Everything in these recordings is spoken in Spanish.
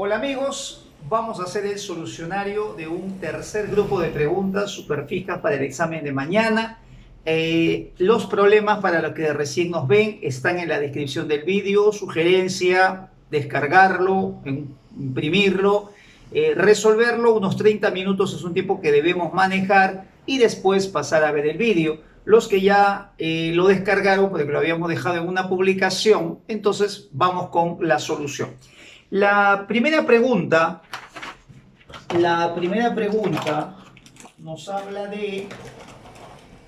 Hola amigos, vamos a hacer el solucionario de un tercer grupo de preguntas súper fijas para el examen de mañana. Los problemas para los que recién nos ven están en la descripción del vídeo. Sugerencia, descargarlo, imprimirlo, resolverlo. Unos 30 minutos es un tiempo que debemos manejar y después pasar a ver el vídeo. Los que ya lo descargaron porque lo habíamos dejado en una publicación, entonces vamos con la solución. La primera pregunta nos habla de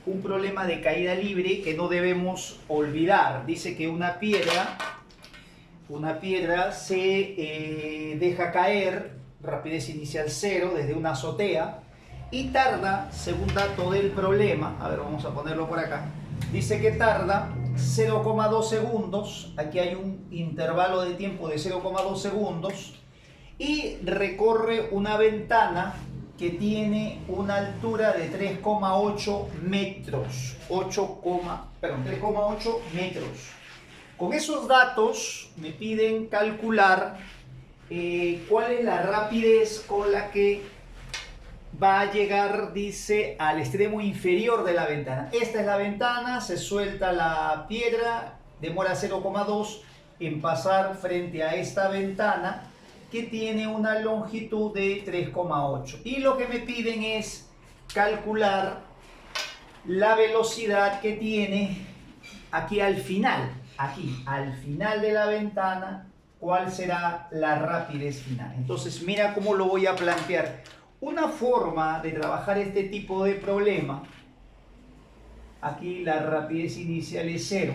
un problema de caída libre que no debemos olvidar. Dice que una piedra se deja caer, rapidez inicial 0, desde una azotea y tarda, según dato del problema, a ver, vamos a ponerlo por acá, dice que tarda 0,2 segundos, aquí hay un intervalo de tiempo de 0,2 segundos y recorre una ventana que tiene una altura de 3,8 metros, 3,8 metros. Con esos datos me piden calcular cuál es la rapidez con la que va a llegar, dice, al extremo inferior de la ventana. Esta es la ventana, se suelta la piedra, demora 0,2 en pasar frente a esta ventana que tiene una longitud de 3,8. Y lo que me piden es calcular la velocidad que tiene aquí al final de la ventana, cuál será la rapidez final. Entonces mira cómo lo voy a plantear. Una forma de trabajar este tipo de problema, aquí la rapidez inicial es 0,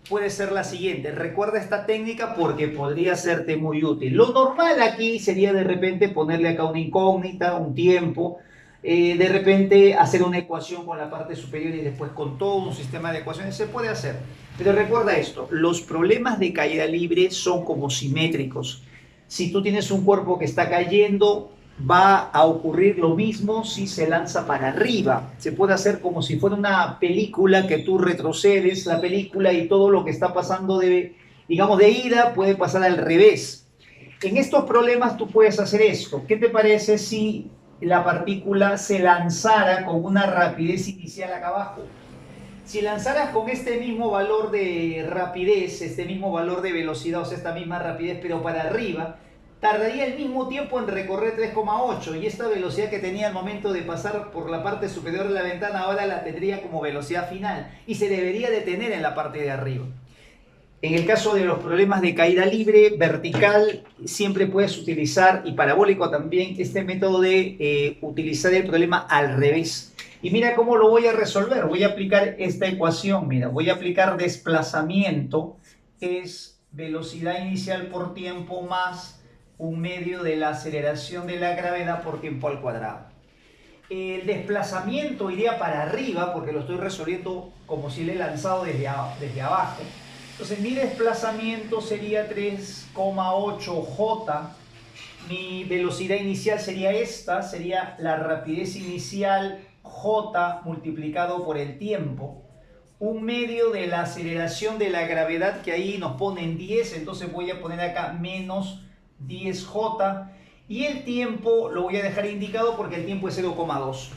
puede ser la siguiente. Recuerda esta técnica porque podría serte muy útil. Lo normal aquí sería de repente ponerle acá una incógnita, un tiempo, de repente hacer una ecuación con la parte superior y después con todo un sistema de ecuaciones. Se puede hacer. Pero recuerda esto, los problemas de caída libre son como simétricos. Si tú tienes un cuerpo que está cayendo, va a ocurrir lo mismo si se lanza para arriba. Se puede hacer como si fuera una película que tú retrocedes la película y todo lo que está pasando de ida puede pasar al revés. En estos problemas tú puedes hacer esto. ¿Qué te parece si la partícula se lanzara con una rapidez inicial acá abajo? Si lanzaras con este mismo valor de rapidez, este mismo valor de velocidad, o sea, esta misma rapidez, pero para arriba, tardaría el mismo tiempo en recorrer 3,8 y esta velocidad que tenía al momento de pasar por la parte superior de la ventana ahora la tendría como velocidad final y se debería detener en la parte de arriba. En el caso de los problemas de caída libre, vertical, siempre puedes utilizar, y parabólico también, este método de utilizar el problema al revés. Y mira cómo lo voy a resolver. Voy a aplicar esta ecuación, mira, voy a aplicar desplazamiento, es velocidad inicial por tiempo más un medio de la aceleración de la gravedad por tiempo al cuadrado. El desplazamiento iría para arriba porque lo estoy resolviendo como si le he lanzado desde abajo. Entonces mi desplazamiento sería 3,8 J. Mi velocidad inicial sería esta, sería la rapidez inicial J multiplicado por el tiempo. Un medio de la aceleración de la gravedad que ahí nos ponen 10, entonces voy a poner acá menos 10J y el tiempo lo voy a dejar indicado porque el tiempo es 0,2.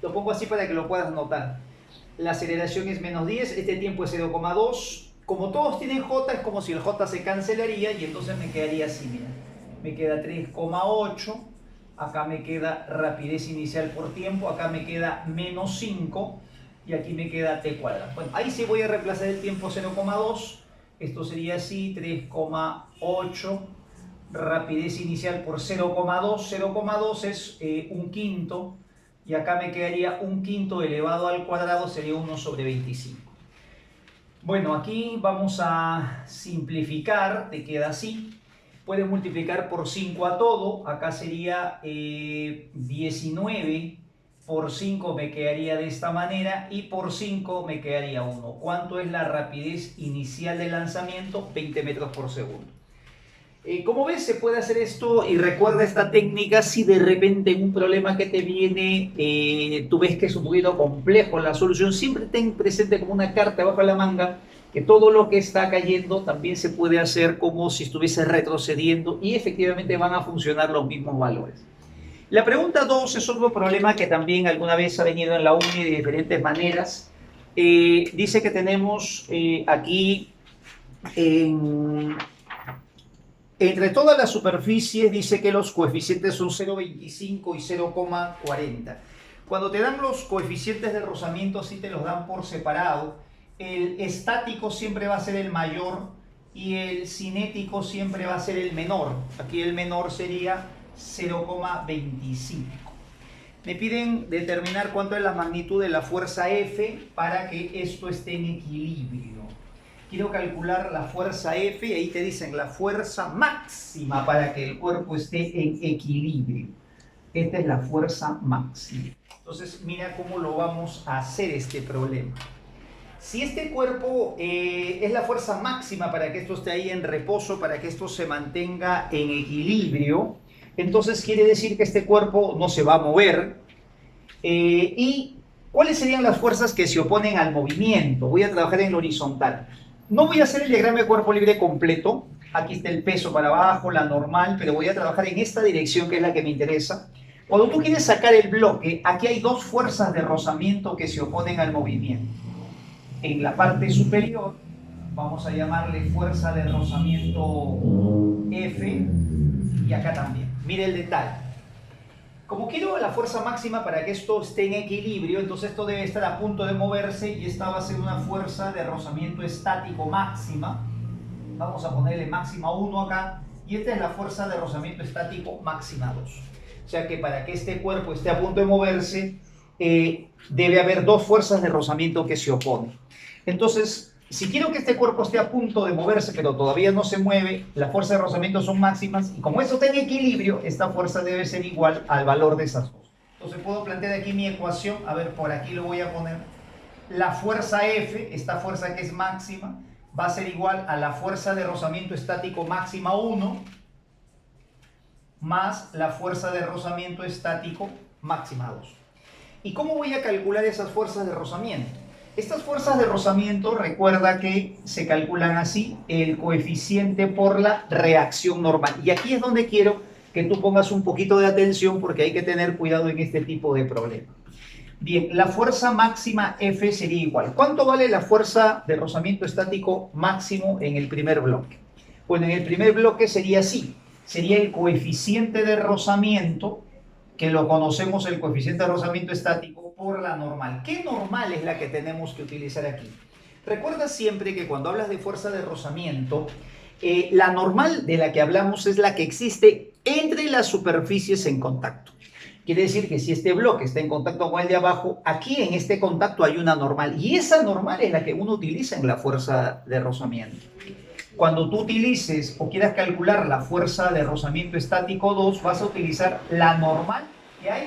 Lo pongo así para que lo puedas notar. La aceleración es menos 10, este tiempo es 0,2. Como todos tienen J, es como si el J se cancelaría y entonces me quedaría así, mira. Me queda 3,8, acá me queda rapidez inicial por tiempo, acá me queda menos 5 y aquí me queda t cuadrado. Bueno, ahí sí voy a reemplazar el tiempo 0,2, esto sería así, 3,8 rapidez inicial por 0,2, 0,2 es un quinto y acá me quedaría un quinto elevado al cuadrado, sería 1 sobre 25. Bueno, aquí vamos a simplificar, te queda así. Puedes multiplicar por 5 a todo, acá sería 19 por 5 me quedaría de esta manera y por 5 me quedaría 1. ¿Cuánto es la rapidez inicial del lanzamiento? 20 metros por segundo. Como ves, se puede hacer esto y recuerda esta técnica si de repente en un problema que te viene, tú ves que es un poquito complejo la solución, siempre ten presente como una carta bajo la manga que todo lo que está cayendo también se puede hacer como si estuviese retrocediendo y efectivamente van a funcionar los mismos valores. La pregunta 2 es otro problema que también alguna vez ha venido en la UNI de diferentes maneras. Dice que tenemos aquí entre todas las superficies, dice que los coeficientes son 0,25 y 0,40. Cuando te dan los coeficientes de rozamiento, sí te los dan por separado. El estático siempre va a ser el mayor y el cinético siempre va a ser el menor. Aquí el menor sería 0,25. Me piden determinar cuánto es la magnitud de la fuerza F para que esto esté en equilibrio. Quiero calcular la fuerza F y ahí te dicen la fuerza máxima para que el cuerpo esté en equilibrio. Esta es la fuerza máxima. Entonces mira cómo lo vamos a hacer este problema. Si este cuerpo es la fuerza máxima para que esto esté ahí en reposo, para que esto se mantenga en equilibrio, entonces quiere decir que este cuerpo no se va a mover. ¿Y cuáles serían las fuerzas que se oponen al movimiento? Voy a trabajar en lo horizontal. No voy a hacer el diagrama de cuerpo libre completo. Aquí está el peso para abajo, la normal, pero voy a trabajar en esta dirección que es la que me interesa. Cuando tú quieres sacar el bloque, aquí hay dos fuerzas de rozamiento que se oponen al movimiento. En la parte superior, vamos a llamarle fuerza de rozamiento F, y acá también. Mire el detalle. Como quiero la fuerza máxima para que esto esté en equilibrio, entonces esto debe estar a punto de moverse y esta va a ser una fuerza de rozamiento estático máxima. Vamos a ponerle máxima 1 acá y esta es la fuerza de rozamiento estático máxima 2. O sea que para que este cuerpo esté a punto de moverse, debe haber dos fuerzas de rozamiento que se oponen. Entonces, si quiero que este cuerpo esté a punto de moverse, pero todavía no se mueve, las fuerzas de rozamiento son máximas, y como esto está en equilibrio, esta fuerza debe ser igual al valor de esas dos. Entonces puedo plantear aquí mi ecuación, a ver, por aquí lo voy a poner. La fuerza F, esta fuerza que es máxima, va a ser igual a la fuerza de rozamiento estático máxima 1, más la fuerza de rozamiento estático máxima 2. ¿Y cómo voy a calcular esas fuerzas de rozamiento? Estas fuerzas de rozamiento, recuerda que se calculan así, el coeficiente por la reacción normal. Y aquí es donde quiero que tú pongas un poquito de atención porque hay que tener cuidado en este tipo de problemas. Bien, la fuerza máxima F sería igual. ¿Cuánto vale la fuerza de rozamiento estático máximo en el primer bloque? Bueno, en el primer bloque sería así. Sería el coeficiente de rozamiento, que lo conocemos el coeficiente de rozamiento estático, por la normal. ¿Qué normal es la que tenemos que utilizar aquí? Recuerda siempre que cuando hablas de fuerza de rozamiento, la normal de la que hablamos es la que existe entre las superficies en contacto. Quiere decir que si este bloque está en contacto con el de abajo, aquí en este contacto hay una normal. Y esa normal es la que uno utiliza en la fuerza de rozamiento. Cuando tú utilices o quieras calcular la fuerza de rozamiento estático 2, vas a utilizar la normal que hay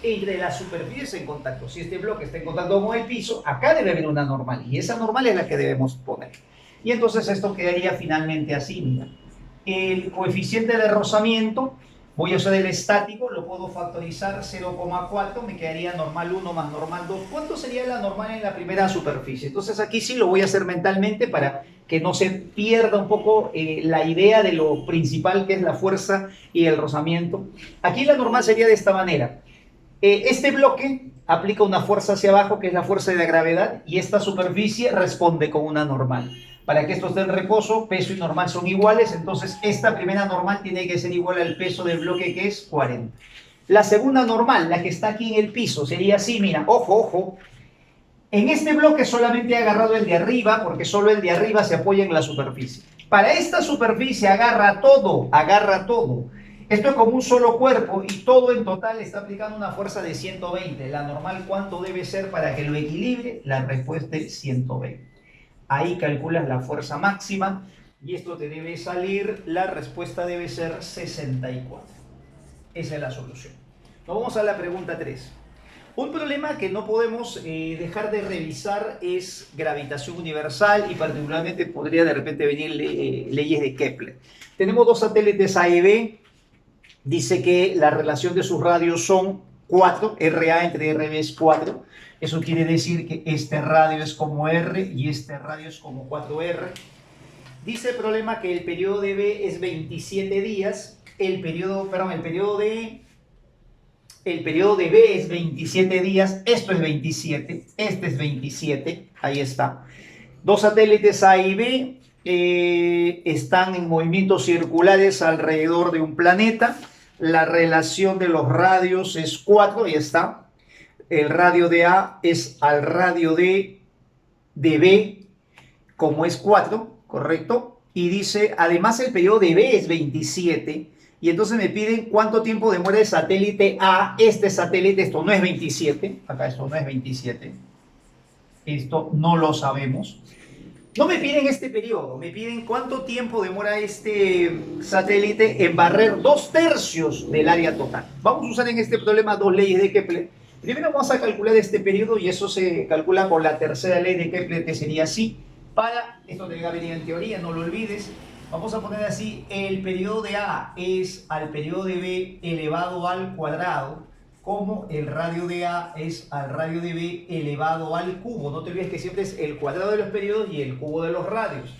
entre las superficies en contacto. Si este bloque está en contacto con el piso, acá debe haber una normal y esa normal es la que debemos poner. Y entonces esto quedaría finalmente así, mira. El coeficiente de rozamiento, voy a usar el estático, lo puedo factorizar 0,4, me quedaría normal 1 más normal 2. ¿Cuánto sería la normal en la primera superficie? Entonces aquí sí lo voy a hacer mentalmente para que no se pierda un poco la idea de lo principal que es la fuerza y el rozamiento. Aquí la normal sería de esta manera. Este bloque aplica una fuerza hacia abajo, que es la fuerza de la gravedad, y esta superficie responde con una normal. Para que esto esté en reposo, peso y normal son iguales, entonces esta primera normal tiene que ser igual al peso del bloque, que es 40. La segunda normal, la que está aquí en el piso, sería así, mira, ojo, ojo. En este bloque solamente he agarrado el de arriba, porque solo el de arriba se apoya en la superficie. Para esta superficie agarra todo, agarra todo. Esto es como un solo cuerpo y todo en total está aplicando una fuerza de 120. La normal, ¿cuánto debe ser para que lo equilibre? La respuesta es 120. Ahí calculas la fuerza máxima y esto te debe salir, la respuesta debe ser 64. Esa es la solución. Nos vamos a la pregunta 3. Un problema que no podemos dejar de revisar es gravitación universal y particularmente podría de repente venir leyes de Kepler. Tenemos dos satélites A y B. Dice que la relación de sus radios son 4, RA entre RB es 4. Eso quiere decir que este radio es como R y este radio es como 4R. Dice el problema que el periodo de B es 27 días, el periodo de B es 27 días, esto es 27, este es 27, ahí está. Dos satélites A y B están en movimientos circulares alrededor de un planeta. La relación de los radios es 4, ya está. El radio de A es al radio de B, como es 4, ¿correcto? Y dice, además el periodo de B es 27, y entonces me piden cuánto tiempo demora el satélite A. Este satélite, esto no es 27, acá esto no es 27, esto no lo sabemos. No me piden este periodo, me piden cuánto tiempo demora este satélite en barrer 2/3 del área total. Vamos a usar en este problema dos leyes de Kepler. Primero vamos a calcular este periodo y eso se calcula con la tercera ley de Kepler, que sería así. Esto te va a venir en teoría, no lo olvides. Vamos a poner así, el periodo de A es al periodo de B elevado al cuadrado, como el radio de A es al radio de B elevado al cubo. No te olvides que siempre es el cuadrado de los periodos y el cubo de los radios.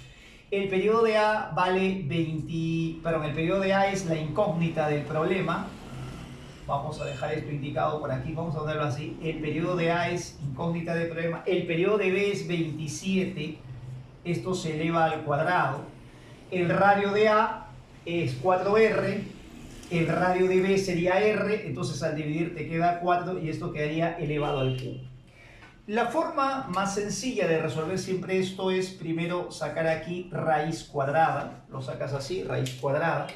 El periodo de A vale el periodo de A es la incógnita del problema. Vamos a dejar esto indicado por aquí, vamos a ponerlo así. El periodo de A es incógnita del problema. El periodo de B es 27, esto se eleva al cuadrado. El radio de A es 4R. El radio de B sería R, entonces al dividir te queda 4 y esto quedaría elevado al cubo. La forma más sencilla de resolver siempre esto es primero sacar aquí raíz cuadrada, lo sacas así, raíz cuadrada,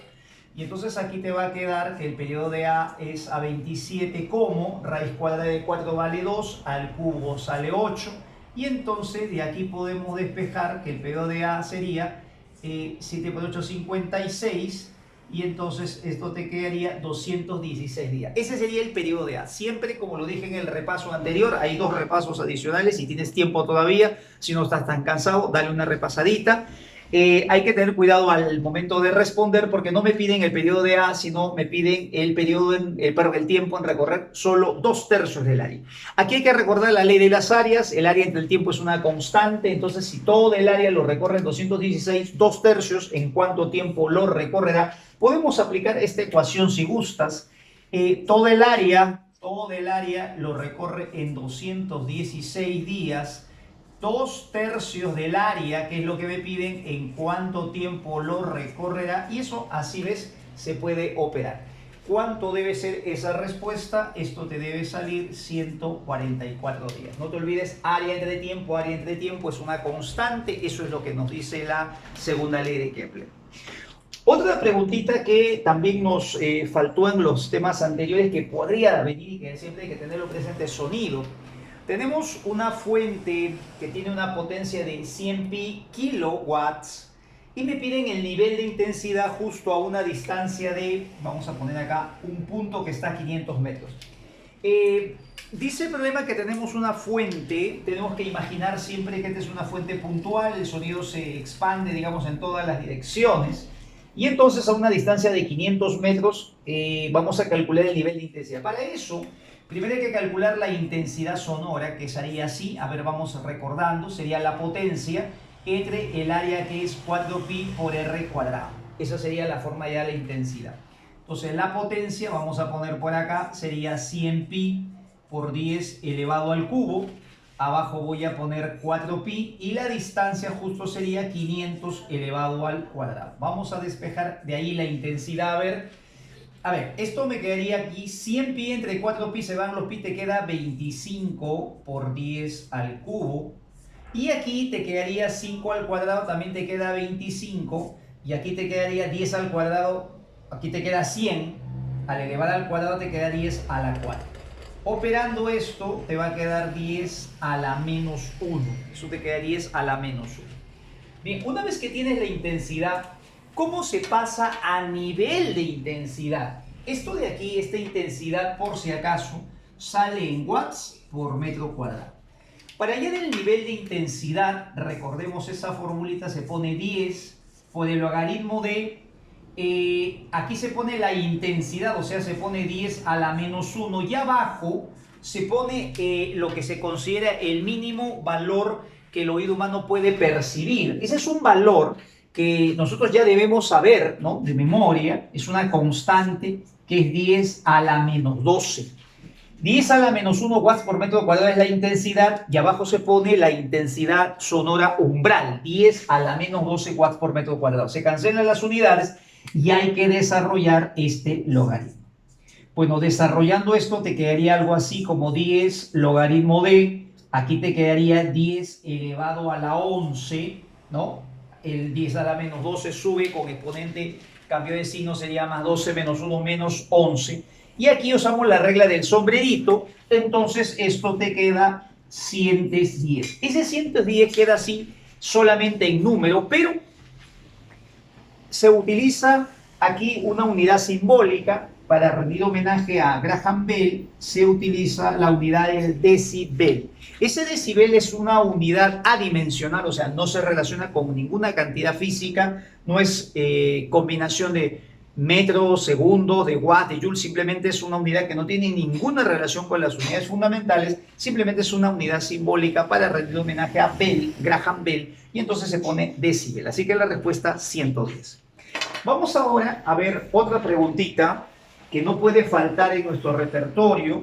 y entonces aquí te va a quedar que el periodo de A es a 27 como raíz cuadrada de 4 vale 2, al cubo sale 8, y entonces de aquí podemos despejar que el periodo de A sería 7 por 8, 56, y entonces esto te quedaría 216 días. Ese sería el periodo de A. Siempre, como lo dije en el repaso anterior, hay dos repasos adicionales. Si tienes tiempo todavía, si no estás tan cansado, dale una repasadita. Hay que tener cuidado al momento de responder porque no me piden el periodo de A, sino me piden el tiempo en recorrer solo 2/3 del área. Aquí hay que recordar la ley de las áreas. El área entre el tiempo es una constante, entonces si todo el área lo recorre en 216, 2/3, ¿en cuánto tiempo lo recorrerá? Podemos aplicar esta ecuación si gustas. Todo el área lo recorre en 216 días. 2/3 del área, que es lo que me piden, en cuánto tiempo lo recorrerá, y eso, así ves, se puede operar. ¿Cuánto debe ser esa respuesta? Esto te debe salir 144 días. No te olvides, área entre tiempo es una constante, eso es lo que nos dice la segunda ley de Kepler. Otra preguntita que también nos faltó en los temas anteriores, que podría venir y que siempre hay que tenerlo presente, es sonido. Tenemos una fuente que tiene una potencia de 100 pi kilowatts y me piden el nivel de intensidad justo a una distancia de, vamos a poner acá, un punto que está a 500 metros. Dice el problema que tenemos una fuente, tenemos que imaginar siempre que esta es una fuente puntual, el sonido se expande, digamos, en todas las direcciones. Y entonces a una distancia de 500 metros vamos a calcular el nivel de intensidad. Para eso, primero hay que calcular la intensidad sonora, que sería así, a ver, vamos recordando, sería la potencia entre el área que es 4pi por r cuadrado. Esa sería la forma ya de la intensidad. Entonces la potencia, vamos a poner por acá, sería 100 pi por 10 elevado al cubo. Abajo voy a poner 4pi y la distancia justo sería 500 elevado al cuadrado. Vamos a despejar de ahí la intensidad. A ver, esto me quedaría aquí 100 pi entre 4pi, se van los pi, te queda 25 por 10 al cubo. Y aquí te quedaría 5 al cuadrado, también te queda 25. Y aquí te quedaría 10 al cuadrado, aquí te queda 100. Al elevar al cuadrado te queda 10 a la 4. Operando esto te va a quedar 10 a la menos 1. Eso te queda 10 a la menos 1. Bien, una vez que tienes la intensidad, ¿cómo se pasa a nivel de intensidad? Esto de aquí, esta intensidad, por si acaso, sale en watts por metro cuadrado. Para hallar el nivel de intensidad, recordemos esa formulita, se pone 10 por el logaritmo de aquí se pone la intensidad, o sea, se pone 10 a la menos 1 y abajo se pone lo que se considera el mínimo valor que el oído humano puede percibir. Ese es un valor que nosotros ya debemos saber, ¿no? De memoria, es una constante que es 10 a la menos 12. 10 a la menos 1 watts por metro cuadrado es la intensidad y abajo se pone la intensidad sonora umbral, 10 a la menos 12 watts por metro cuadrado. Se cancelan las unidades y hay que desarrollar este logaritmo. Bueno, desarrollando esto te quedaría algo así como 10 logaritmo de, aquí te quedaría 10 elevado a la 11, ¿no? El 10 a la menos 12 sube con exponente, cambio de signo sería más 12 menos 1 menos 11. Y aquí usamos la regla del sombrerito, entonces esto te queda 110. Ese 110 queda así solamente en número, pero se utiliza aquí una unidad simbólica. Para rendir homenaje a Graham Bell, se utiliza la unidad del decibel. Ese decibel es una unidad adimensional, o sea, no se relaciona con ninguna cantidad física, no es combinación de metros, segundos, de watts, de joules, simplemente es una unidad que no tiene ninguna relación con las unidades fundamentales, simplemente es una unidad simbólica para rendir homenaje a Bell, Graham Bell, y entonces se pone decibel. Así que la respuesta 110. Vamos ahora a ver otra preguntita que no puede faltar en nuestro repertorio.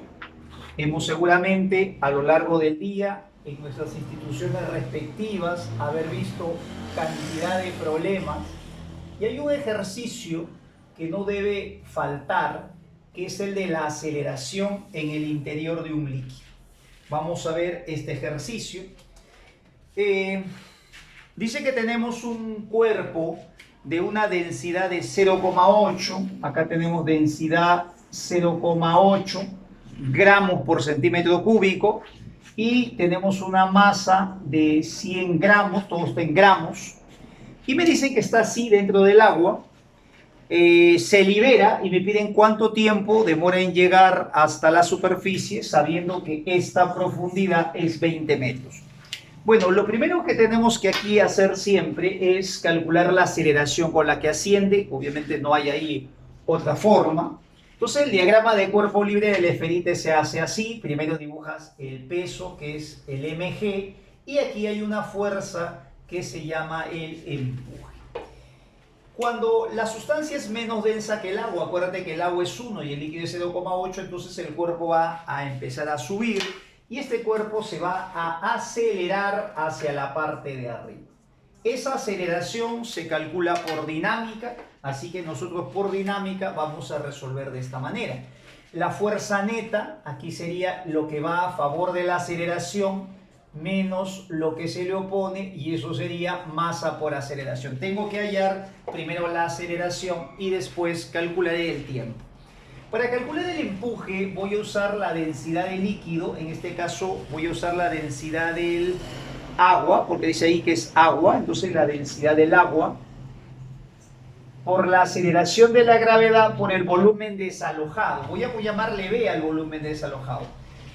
Hemos seguramente a lo largo del día en nuestras instituciones respectivas haber visto cantidad de problemas y hay un ejercicio que no debe faltar, que es el de la aceleración en el interior de un líquido. Vamos a ver este ejercicio. Dice que tenemos un cuerpo de una densidad de 0,8, acá tenemos densidad 0,8 gramos por centímetro cúbico y tenemos una masa de 100 gramos, todo está en gramos, y me dicen que está así dentro del agua, se libera y me piden cuánto tiempo demora en llegar hasta la superficie sabiendo que esta profundidad es 20 metros. Bueno, lo primero que tenemos que aquí hacer siempre es calcular la aceleración con la que asciende. Obviamente no hay ahí otra forma. Entonces el diagrama de cuerpo libre del esferite se hace así. Primero dibujas el peso, que es el mg, y aquí hay una fuerza que se llama el empuje. Cuando la sustancia es menos densa que el agua, acuérdate que el agua es 1 y el líquido es 0,8, entonces el cuerpo va a empezar a subir. Y este cuerpo se va a acelerar hacia la parte de arriba. Esa aceleración se calcula por dinámica, así que nosotros por dinámica vamos a resolver de esta manera. La fuerza neta, aquí sería lo que va a favor de la aceleración menos lo que se le opone, y eso sería masa por aceleración. Tengo que hallar primero la aceleración y después calcularé el tiempo. Para calcular el empuje voy a usar la densidad del líquido, en este caso voy a usar la densidad del agua, porque dice ahí que es agua, entonces la densidad del agua por la aceleración de la gravedad por el volumen desalojado. Voy a llamarle B al volumen desalojado.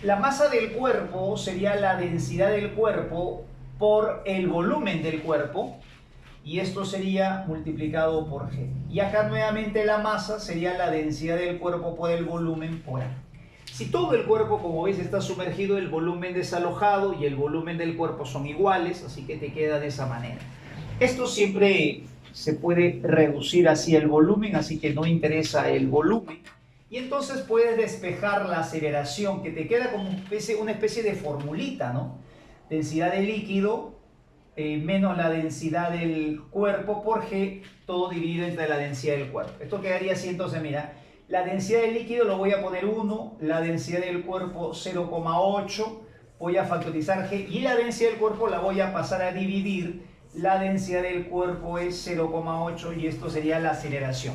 La masa del cuerpo sería la densidad del cuerpo por el volumen del cuerpo, y esto sería multiplicado por G. Y acá nuevamente la masa sería la densidad del cuerpo por el volumen por A. Si todo el cuerpo, como ves, está sumergido, el volumen desalojado y el volumen del cuerpo son iguales, así que te queda de esa manera. Esto siempre se puede reducir así el volumen, así que no interesa el volumen. Y entonces puedes despejar la aceleración, que te queda como una especie de formulita, ¿no? Densidad del líquido menos la densidad del cuerpo por G, todo dividido entre la densidad del cuerpo. Esto quedaría así, entonces mira, la densidad del líquido lo voy a poner 1, la densidad del cuerpo 0,8, voy a factorizar G, y la densidad del cuerpo la voy a pasar a dividir, la densidad del cuerpo es 0,8 y esto sería la aceleración.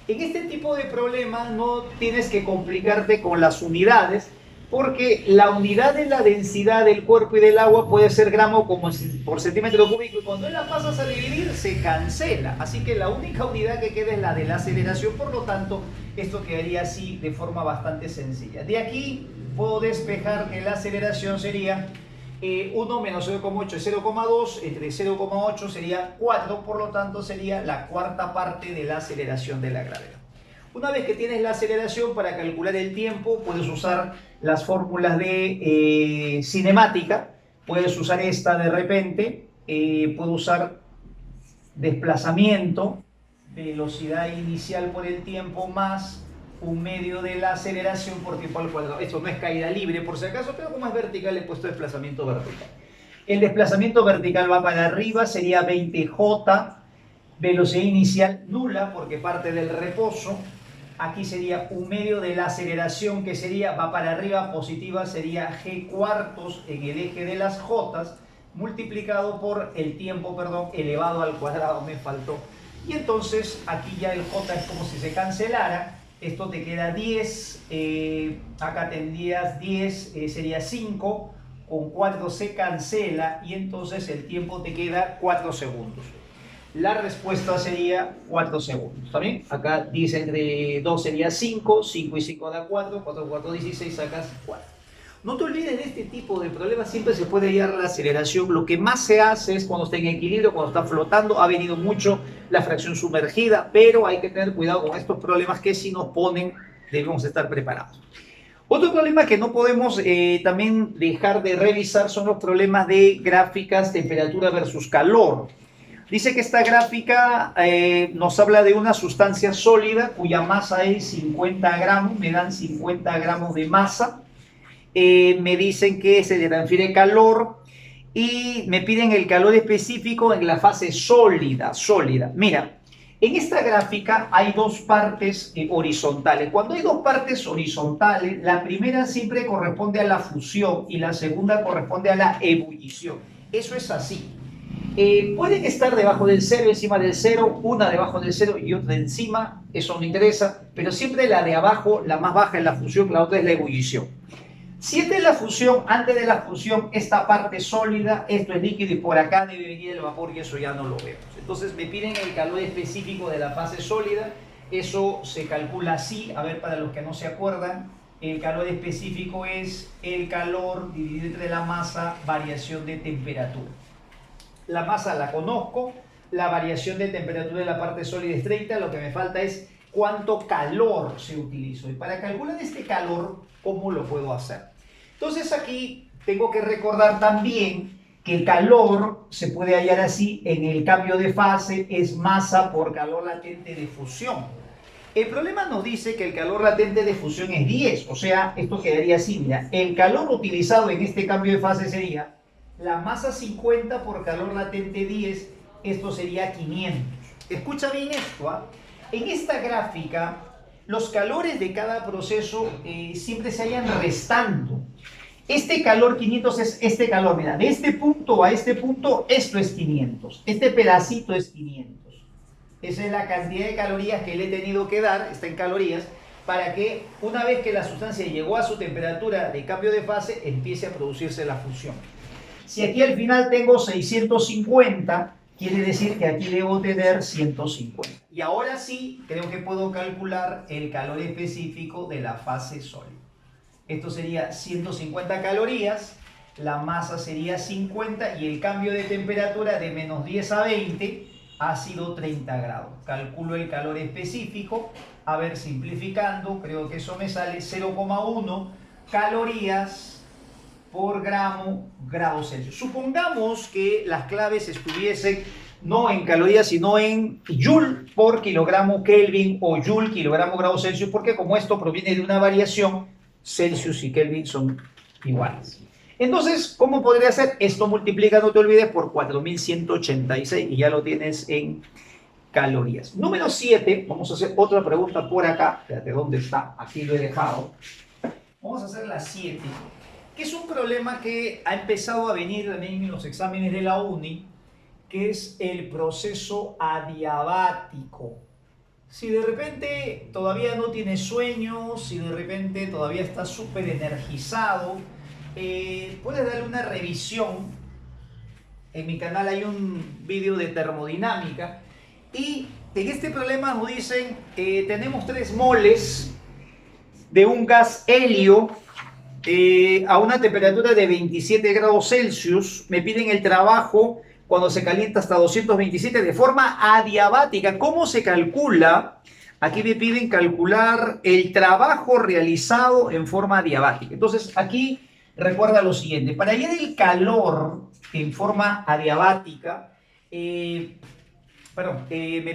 En este tipo de problemas no tienes que complicarte con las unidades, porque la unidad de la densidad del cuerpo y del agua puede ser gramo por centímetro cúbico, y cuando la pasas a dividir se cancela. Así que la única unidad que queda es la de la aceleración, por lo tanto esto quedaría así de forma bastante sencilla. De aquí puedo despejar que la aceleración sería 1 menos 0,8 es 0,2, entre 0,8 sería 4, por lo tanto sería la cuarta parte de la aceleración de la gravedad. Una vez que tienes la aceleración, para calcular el tiempo puedes usar las fórmulas de cinemática, puedes usar esta de repente, puedo usar desplazamiento, velocidad inicial por el tiempo más un medio de la aceleración por tiempo al cuadrado. Esto no es caída libre por si acaso, pero como es vertical he puesto desplazamiento vertical. El desplazamiento vertical va para arriba, sería 20J, velocidad inicial nula porque parte del reposo. Aquí sería un medio de la aceleración que sería, va para arriba, positiva, sería G cuartos en el eje de las J, multiplicado por el tiempo, perdón, elevado al cuadrado, me faltó. Y entonces aquí ya el J es como si se cancelara. Esto te queda 10, acá tendrías 10, sería 5, con 4 se cancela y entonces el tiempo te queda 4 segundos. La respuesta sería 4 segundos, ¿está bien? Acá dice entre 2 sería 5, 5 y 5 da 4, 4, 4, 16, sacas 4. No te olvides de este tipo de problemas, siempre se puede hallar la aceleración. Lo que más se hace es cuando está en equilibrio, cuando está flotando. Ha venido mucho la fracción sumergida, pero hay que tener cuidado con estos problemas que si nos ponen debemos estar preparados. Otro problema que no podemos también dejar de revisar son los problemas de gráficas temperatura versus calor. Dice que esta gráfica nos habla de una sustancia sólida cuya masa es 50 gramos, me dan 50 gramos de masa. Me dicen que se le transfiere calor y me piden el calor específico en la fase sólida. Mira, en esta gráfica hay dos partes horizontales. Cuando hay dos partes horizontales, la primera siempre corresponde a la fusión y la segunda corresponde a la ebullición. Eso es así. Pueden estar debajo del cero, encima del cero, una debajo del cero y otra encima, eso no interesa, pero siempre la de abajo, la más baja es la fusión, la otra es la ebullición. Si esta es la fusión, antes de la fusión, esta parte sólida, esto es líquido y por acá debe venir el vapor y eso ya no lo vemos. Entonces me piden el calor específico de la fase sólida, eso se calcula así, a ver para los que no se acuerdan, el calor específico es el calor dividido entre la masa, variación de temperatura. La masa la conozco, la variación de temperatura de la parte sólida es 30, lo que me falta es cuánto calor se utilizó. Y para calcular este calor, ¿cómo lo puedo hacer? Entonces aquí tengo que recordar también que el calor se puede hallar así en el cambio de fase, es masa por calor latente de fusión. El problema nos dice que el calor latente de fusión es 10, o sea, esto quedaría así, mira, el calor utilizado en este cambio de fase sería la masa 50 por calor latente 10, esto sería 500. Escucha bien esto, ¿ah? En esta gráfica, los calores de cada proceso siempre se hallan restando. Este calor 500 es este calor, mira, de este punto a este punto, esto es 500. Este pedacito es 500. Esa es la cantidad de calorías que le he tenido que dar, está en calorías, para que una vez que la sustancia llegó a su temperatura de cambio de fase, empiece a producirse la fusión. Si aquí al final tengo 650, quiere decir que aquí debo tener 150. Y ahora sí, creo que puedo calcular el calor específico de la fase sólida. Esto sería 150 calorías, la masa sería 50 y el cambio de temperatura de menos 10 a 20 ha sido 30 grados. Calculo el calor específico, a ver, simplificando, creo que eso me sale 0,1 calorías por grado Celsius. Supongamos que las claves estuviesen no en calorías, sino en Joule por kilogramo Kelvin o Joule kilogramo grado Celsius, porque como esto proviene de una variación, Celsius y Kelvin son iguales. Entonces, ¿cómo podría ser? Esto multiplica, no te olvides, por 4186 y ya lo tienes en calorías. Número 7, vamos a hacer otra pregunta por acá. Espérate, ¿dónde está? Aquí lo he dejado. Vamos a hacer la 7, que es un problema que ha empezado a venir también en los exámenes de la uni, que es el proceso adiabático. Si de repente todavía no tienes sueño, si de repente todavía estás súper energizado, puedes darle una revisión. En mi canal hay un vídeo de termodinámica y en este problema nos dicen tenemos 3 moles de un gas helio a una temperatura de 27 grados Celsius. Me piden el trabajo cuando se calienta hasta 227 de forma adiabática. ¿Cómo se calcula? Aquí me piden calcular el trabajo realizado en forma adiabática. Entonces, aquí recuerda lo siguiente. Para hallar el calor en forma adiabática, me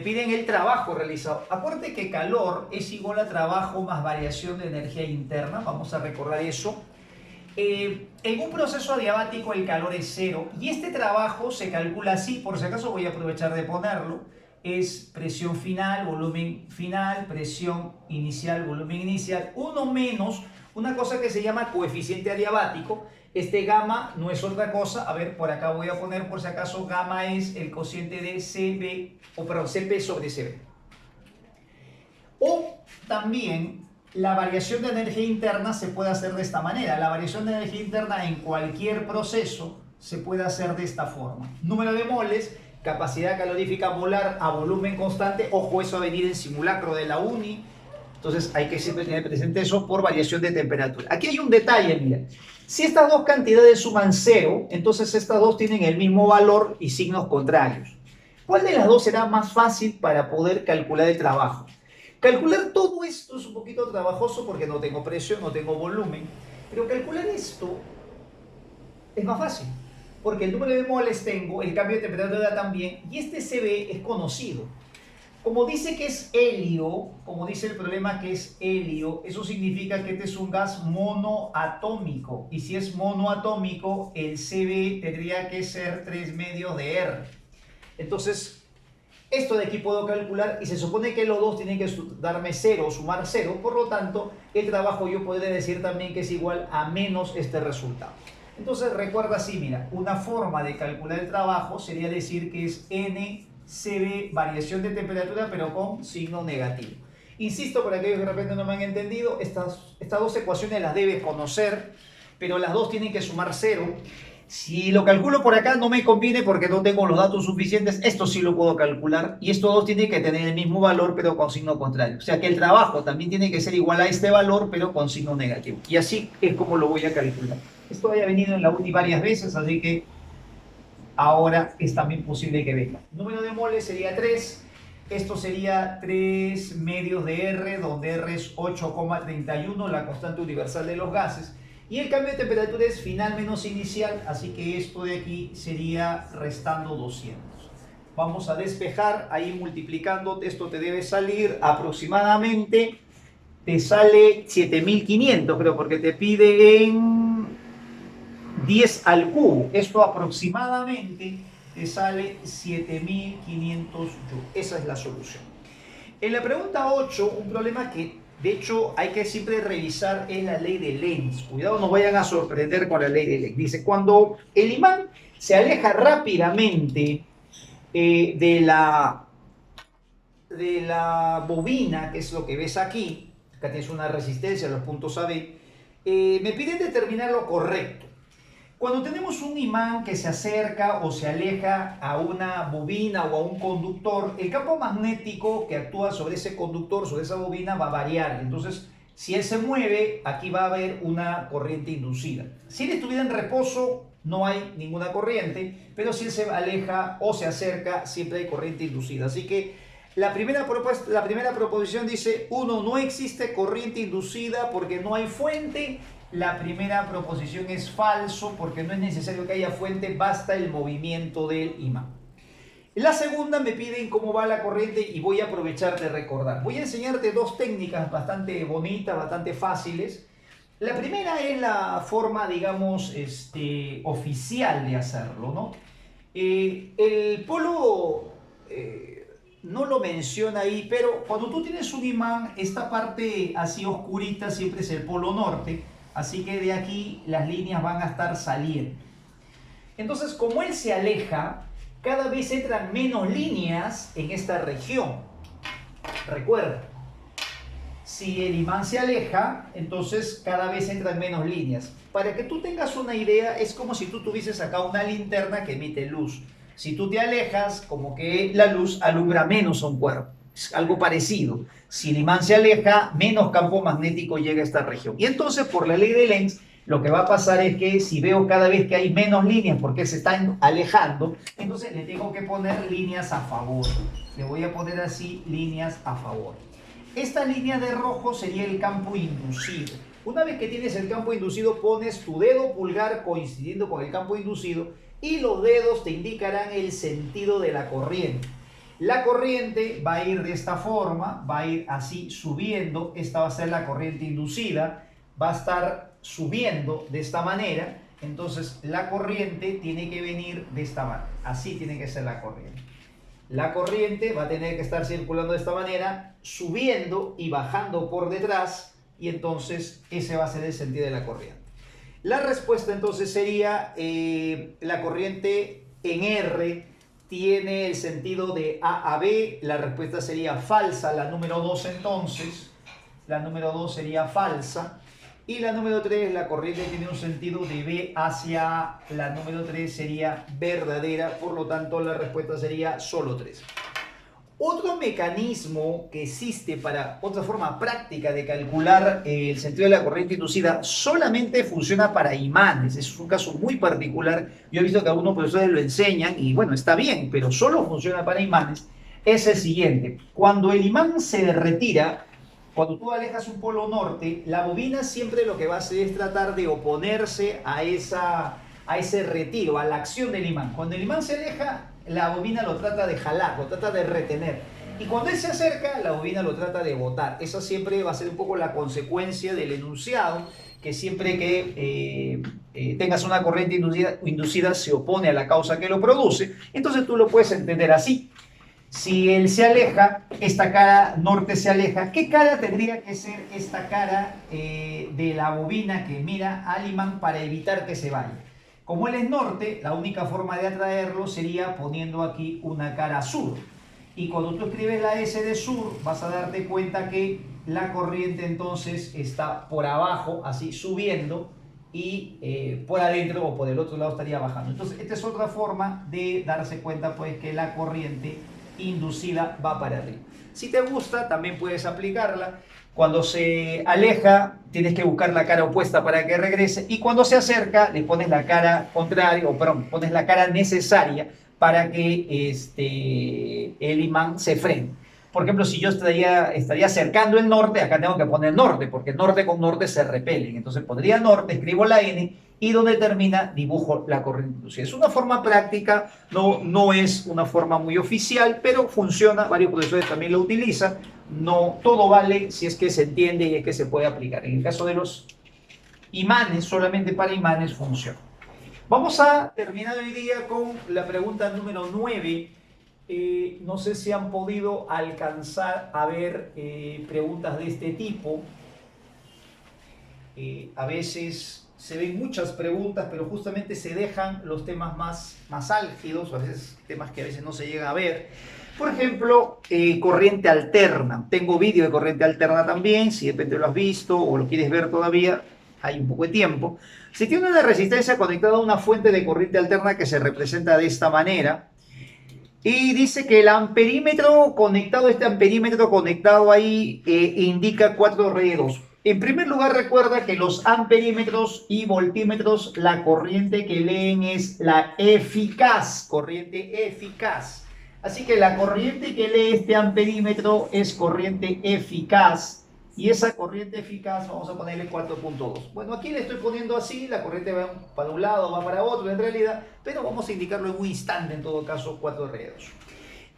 piden el trabajo realizado. Acuérdate que calor es igual a trabajo más variación de energía interna. Vamos a recordar eso. En un proceso adiabático el calor es cero y este trabajo se calcula así, por si acaso voy a aprovechar de ponerlo. Es presión final, volumen final, presión inicial, volumen inicial, 1 menos una cosa que se llama coeficiente adiabático. Este gamma no es otra cosa, a ver, por acá voy a poner por si acaso, gamma es el cociente de CP sobre CB. O también la variación de energía interna se puede hacer de esta manera. La variación de energía interna en cualquier proceso se puede hacer de esta forma. Número de moles, capacidad calorífica molar a volumen constante. Ojo, eso va a venir en simulacro de la uni. Entonces hay que siempre tener presente eso por variación de temperatura. Aquí hay un detalle, mira. Si estas dos cantidades suman cero, entonces estas dos tienen el mismo valor y signos contrarios. ¿Cuál de las dos será más fácil para poder calcular el trabajo? Calcular todo esto es un poquito trabajoso porque no tengo presión, no tengo volumen, pero calcular esto es más fácil, porque el número de moles tengo, el cambio de temperatura también, y este CB es conocido. Como dice que es helio, como dice el problema que es helio, eso significa que este es un gas monoatómico, y si es monoatómico, el CB tendría que ser 3 medios de R. Entonces, esto de aquí puedo calcular y se supone que los dos tienen que darme 0 o sumar 0, por lo tanto el trabajo yo podría decir también que es igual a menos este resultado. Entonces recuerda así, mira, una forma de calcular el trabajo sería decir que es NCB, variación de temperatura, pero con signo negativo. Insisto, para aquellos que de repente no me han entendido, estas dos ecuaciones las debes conocer, pero las dos tienen que sumar 0. Si lo calculo por acá no me conviene porque no tengo los datos suficientes, esto sí lo puedo calcular y estos dos tienen que tener el mismo valor pero con signo contrario. O sea que el trabajo también tiene que ser igual a este valor pero con signo negativo. Y así es como lo voy a calcular. Esto haya venido en la uni varias veces, así que ahora es también posible que venga. Número de moles sería 3. Esto sería 3 medios de R, donde R es 8,31, la constante universal de los gases. Y el cambio de temperatura es final menos inicial, así que esto de aquí sería restando 200. Vamos a despejar, ahí multiplicando, esto te debe salir aproximadamente, te sale 7500, creo, porque te pide en 10 al cubo. Esto aproximadamente te sale 7500 joules. Esa es la solución. En la pregunta 8, un problema que de hecho hay que siempre revisar es la ley de Lenz. Cuidado, no vayan a sorprender con la ley de Lenz. Dice, cuando el imán se aleja rápidamente de la bobina, que es lo que ves aquí, acá tienes una resistencia, los puntos AB, me piden determinar lo correcto. Cuando tenemos un imán que se acerca o se aleja a una bobina o a un conductor, el campo magnético que actúa sobre ese conductor, sobre esa bobina, va a variar. Entonces, si él se mueve, aquí va a haber una corriente inducida. Si él estuviera en reposo, no hay ninguna corriente, pero si él se aleja o se acerca, siempre hay corriente inducida. Así que la primera proposición dice, 1, no existe corriente inducida porque no hay fuente. La primera proposición es falso porque no es necesario que haya fuente, basta el movimiento del imán. La segunda me piden cómo va la corriente y voy a aprovechar de recordar. Voy a enseñarte dos técnicas bastante bonitas, bastante fáciles. La primera es la forma, digamos, oficial de hacerlo, ¿no? El polo no lo menciona ahí, pero cuando tú tienes un imán, esta parte así oscurita siempre es el polo norte. Así que de aquí las líneas van a estar saliendo. Entonces, como él se aleja, cada vez entran menos líneas en esta región. Recuerda, si el imán se aleja, entonces cada vez entran menos líneas. Para que tú tengas una idea, es como si tú tuvieses acá una linterna que emite luz. Si tú te alejas, como que la luz alumbra menos a un cuerpo. Es algo parecido. Si el imán se aleja, menos campo magnético llega a esta región. Y entonces, por la ley de Lenz, lo que va a pasar es que si veo cada vez que hay menos líneas porque se están alejando, entonces le tengo que poner líneas a favor. Le voy a poner así, líneas a favor. Esta línea de rojo sería el campo inducido. Una vez que tienes el campo inducido, pones tu dedo pulgar coincidiendo con el campo inducido y los dedos te indicarán el sentido de la corriente. La corriente va a ir de esta forma, va a ir así subiendo. Esta va a ser la corriente inducida, va a estar subiendo de esta manera. Entonces la corriente tiene que venir de esta manera, así tiene que ser la corriente. La corriente va a tener que estar circulando de esta manera, subiendo y bajando por detrás, y entonces ese va a ser el sentido de la corriente. La respuesta entonces sería, la corriente en R tiene el sentido de A a B, la respuesta sería falsa, la número 2 entonces, la número 2 sería falsa. Y la número 3, la corriente tiene un sentido de B hacia A. La número 3 sería verdadera, por lo tanto la respuesta sería solo 3. Otro mecanismo que existe para otra forma práctica de calcular el sentido de la corriente inducida solamente funciona para imanes. Es un caso muy particular. Yo he visto que algunos profesores lo enseñan y bueno, está bien, pero solo funciona para imanes. Es el siguiente. Cuando el imán se retira, cuando tú alejas un polo norte, la bobina siempre lo que va a hacer es tratar de oponerse a ese retiro, a la acción del imán. Cuando el imán se aleja, la bobina lo trata de jalar, lo trata de retener. Y cuando él se acerca, la bobina lo trata de botar. Esa siempre va a ser un poco la consecuencia del enunciado, que siempre que tengas una corriente inducida se opone a la causa que lo produce. Entonces tú lo puedes entender así. Si él se aleja, esta cara norte se aleja, ¿qué cara tendría que ser esta cara de la bobina que mira al imán para evitar que se vaya? Como él es norte, la única forma de atraerlo sería poniendo aquí una cara sur. Y cuando tú escribes la S de sur, vas a darte cuenta que la corriente entonces está por abajo, así subiendo, y por adentro o por el otro lado estaría bajando. Entonces, esta es otra forma de darse cuenta pues que la corriente inducida va para arriba. Si te gusta, también puedes aplicarla. Cuando se aleja, tienes que buscar la cara opuesta para que regrese. Y cuando se acerca, le pones la cara contraria, o perdón, pones la cara necesaria para que el imán se frene. Por ejemplo, si yo estaría acercando el norte, acá tengo que poner norte, porque norte con norte se repelen. Entonces pondría norte, escribo la N, y donde termina dibujo la corriente inducida. Es una forma práctica, no es una forma muy oficial, pero funciona, varios profesores también lo utilizan. No todo vale si es que se entiende y es que se puede aplicar. En el caso de los imanes, solamente para imanes funciona. Vamos a terminar hoy día con la pregunta número 9. No sé si han podido alcanzar a ver preguntas de este tipo. A veces se ven muchas preguntas, pero justamente se dejan los temas más álgidos, a veces temas que a veces no se llega a ver. Por ejemplo, corriente alterna. Tengo vídeo de corriente alterna también, si de repente lo has visto o lo quieres ver todavía, hay un poco de tiempo. Se tiene una resistencia conectada a una fuente de corriente alterna que se representa de esta manera. Y dice que el amperímetro conectado, este amperímetro conectado ahí, indica 4 redos. En primer lugar, recuerda que los amperímetros y voltímetros, la corriente que leen es la eficaz, corriente eficaz. Así que la corriente que lee este amperímetro es corriente eficaz. Y esa corriente eficaz vamos a ponerle 4.2. Bueno, aquí le estoy poniendo así, la corriente va para un lado, va para otro en realidad, pero vamos a indicarlo en un instante, en todo caso, 4 redos.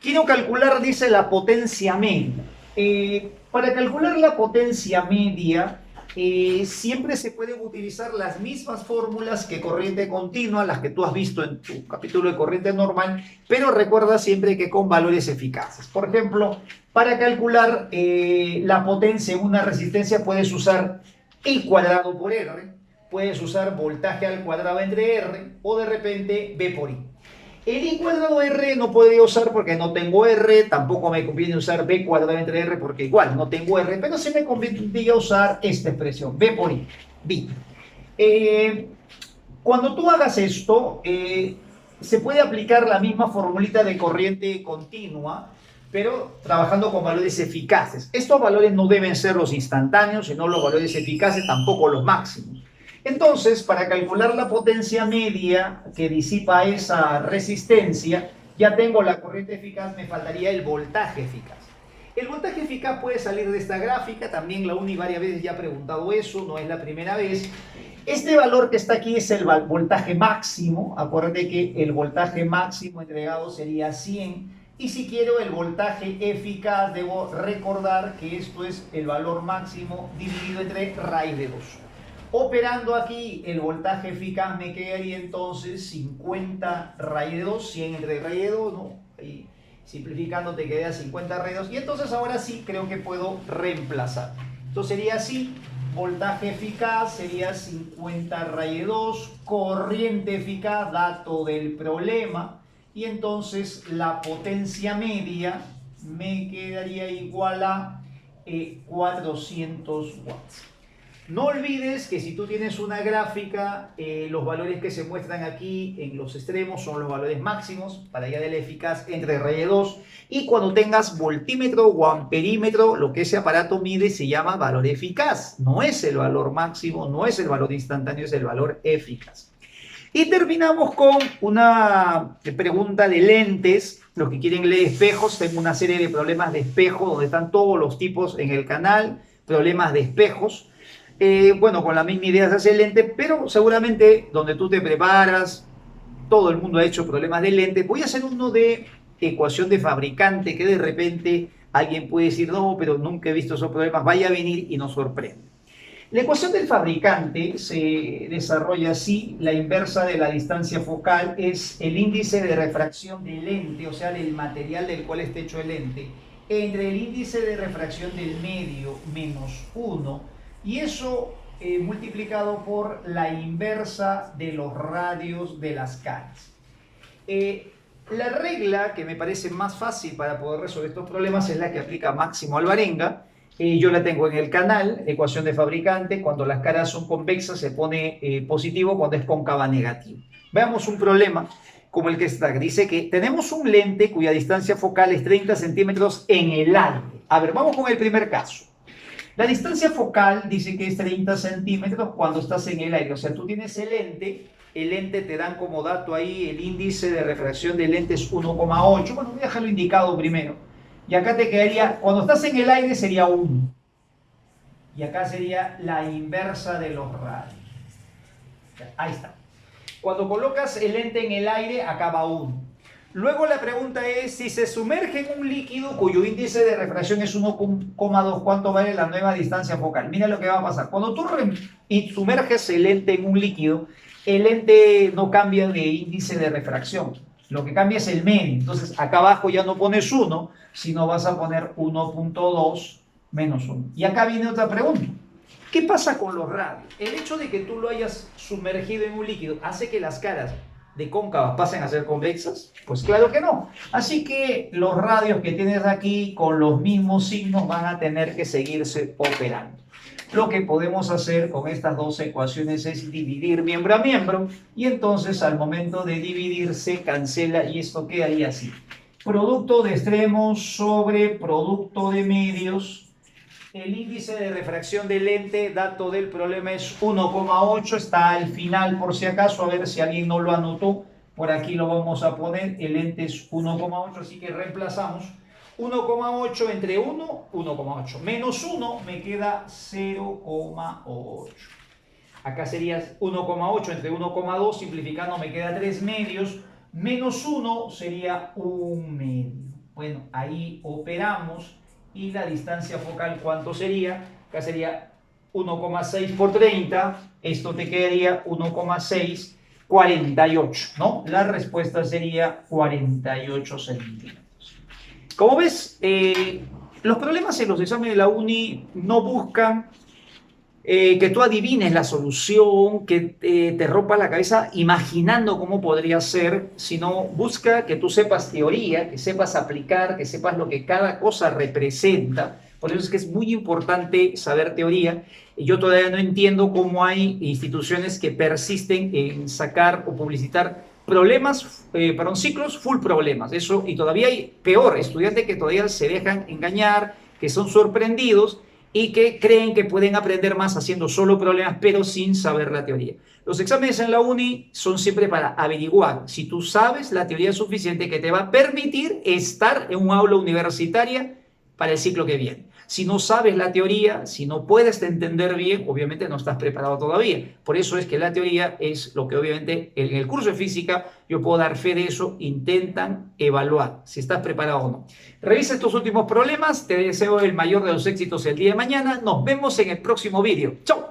Quiero calcular, dice, la potencia media. Para calcular la potencia media, siempre se pueden utilizar las mismas fórmulas que corriente continua, las que tú has visto en tu capítulo de corriente normal, pero recuerda siempre que con valores eficaces. Por ejemplo, para calcular la potencia en una resistencia puedes usar I cuadrado por R, puedes usar voltaje al cuadrado entre R o de repente V por I. El I cuadrado R no podría usar porque no tengo R, tampoco me conviene usar B cuadrado entre R porque igual no tengo R, pero sí me convendría usar esta expresión, B por I, B. Cuando tú hagas esto, se puede aplicar la misma formulita de corriente continua, pero trabajando con valores eficaces. Estos valores no deben ser los instantáneos, sino los valores eficaces, tampoco los máximos. Entonces, para calcular la potencia media que disipa esa resistencia, ya tengo la corriente eficaz, me faltaría el voltaje eficaz. El voltaje eficaz puede salir de esta gráfica, también la UNI varias veces ya ha preguntado eso, no es la primera vez. Este valor que está aquí es el voltaje máximo, acuérdate que el voltaje máximo entregado sería 100, y si quiero el voltaje eficaz, debo recordar que esto es el valor máximo dividido entre raíz de 2. Operando aquí el voltaje eficaz me quedaría entonces 50 raíz de 2, 100 entre raíz de 2, ¿no? Y simplificando te queda 50 raíz de 2. Y entonces ahora sí creo que puedo reemplazar. Entonces sería así, voltaje eficaz sería 50 raíz de 2, corriente eficaz, dato del problema. Y entonces la potencia media me quedaría igual a 400 watts. No olvides que si tú tienes una gráfica, los valores que se muestran aquí en los extremos son los valores máximos para allá de la eficaz entre raíz de 2. Y cuando tengas voltímetro o amperímetro, lo que ese aparato mide se llama valor eficaz. No es el valor máximo, no es el valor instantáneo, es el valor eficaz. Y terminamos con una pregunta de lentes. Los que quieren leer espejos, tengo una serie de problemas de espejo donde están todos los tipos en el canal, problemas de espejos. Bueno, con la misma idea se hace el lente, pero seguramente donde tú te preparas, todo el mundo ha hecho problemas de lente. Voy a hacer uno de ecuación de fabricante, que de repente alguien puede decir, no, pero nunca he visto esos problemas, vaya a venir y nos sorprende. La ecuación del fabricante se desarrolla así: la inversa de la distancia focal es el índice de refracción del lente, o sea, del material del cual está hecho el lente, entre el índice de refracción del medio menos 1, y eso multiplicado por la inversa de los radios de las caras. La regla que me parece más fácil para poder resolver estos problemas es la que aplica Máximo Alvarenga. Yo la tengo en el canal, ecuación de fabricante. Cuando las caras son convexas se pone positivo, cuando es cóncava negativo. Veamos un problema como el que está. Dice que tenemos un lente cuya distancia focal es 30 centímetros en el aire. A ver, vamos con el primer caso. La distancia focal dice que es 30 centímetros cuando estás en el aire. O sea, tú tienes el lente te dan como dato ahí, el índice de refracción del lente es 1,8. Bueno, voy a dejarlo indicado primero. Y acá te quedaría, cuando estás en el aire sería 1. Y acá sería la inversa de los radios. Ahí está. Cuando colocas el lente en el aire, acá va 1. Luego la pregunta es, si se sumerge en un líquido cuyo índice de refracción es 1,2, ¿cuánto vale la nueva distancia focal? Mira lo que va a pasar. Cuando tú sumerges el lente en un líquido, el lente no cambia de índice de refracción. Lo que cambia es el medio. Entonces, acá abajo ya no pones 1, sino vas a poner 1,2 menos 1. Y acá viene otra pregunta. ¿Qué pasa con los radios? El hecho de que tú lo hayas sumergido en un líquido hace que las caras de cóncavas pasen a ser convexas? Pues claro que no. Así que los radios que tienes aquí con los mismos signos van a tener que seguirse operando. Lo que podemos hacer con estas dos ecuaciones es dividir miembro a miembro, y entonces al momento de dividir se cancela y esto quedaría así: producto de extremos sobre producto de medios. El índice de refracción del lente, dato del problema, es 1,8. Está al final por si acaso, a ver si alguien no lo anotó. Por aquí lo vamos a poner. El lente es 1,8, así que reemplazamos. 1,8 entre 1, 1,8. Menos 1 me queda 0,8. Acá sería 1,8 entre 1,2, simplificando me queda 3 medios. Menos 1 sería 1 medio. Bueno, ahí operamos. Y la distancia focal, ¿cuánto sería? Acá sería 1,6 por 30. Esto te quedaría 1,6, 48, ¿no? La respuesta sería 48 centímetros. Como ves, los problemas en los exámenes de la UNI no buscan que tú adivines la solución, que te rompa la cabeza imaginando cómo podría ser, sino busca que tú sepas teoría, que sepas aplicar, que sepas lo que cada cosa representa. Por eso es que es muy importante saber teoría. Yo todavía no entiendo cómo hay instituciones que persisten en sacar o publicitar problemas, ciclos full problemas. Eso, y todavía hay peor, estudiantes que todavía se dejan engañar, que son sorprendidos y que creen que pueden aprender más haciendo solo problemas, pero sin saber la teoría. Los exámenes en la uni son siempre para averiguar si tú sabes la teoría suficiente que te va a permitir estar en un aula universitaria para el ciclo que viene. Si no sabes la teoría, si no puedes entender bien, obviamente no estás preparado todavía. Por eso es que la teoría es lo que obviamente en el curso de física, yo puedo dar fe de eso, intentan evaluar si estás preparado o no. Revisa estos últimos problemas, te deseo el mayor de los éxitos el día de mañana, nos vemos en el próximo vídeo. ¡Chao!